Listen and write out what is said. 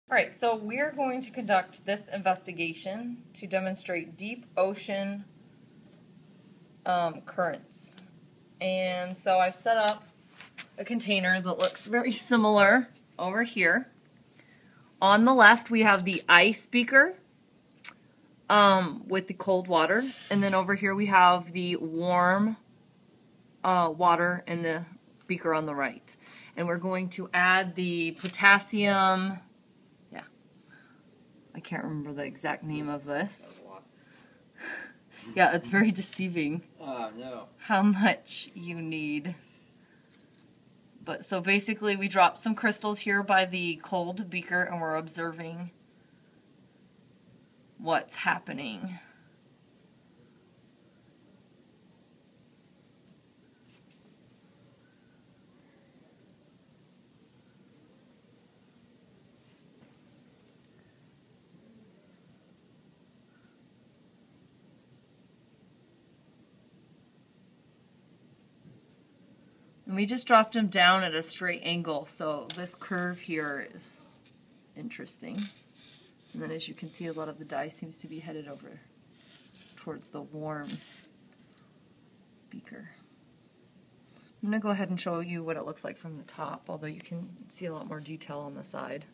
Alright, so we're going to conduct this investigation to demonstrate deep ocean currents. And so I've set up a container that looks very similar over here. On the left we have the ice beaker with the cold water, and then over here we have the warm water in the beaker on the right. And we're going to add the potassium, I can't remember the exact name of this. Yeah, it's very deceiving. No. How much you need. But so basically we dropped some crystals here by the cold beaker and we're observing what's happening. And we just dropped them down at a straight angle, so this curve here is interesting. And then as you can see, a lot of the dye seems to be headed over towards the warm beaker. I'm going to go ahead and show you what it looks like from the top, although you can see a lot more detail on the side.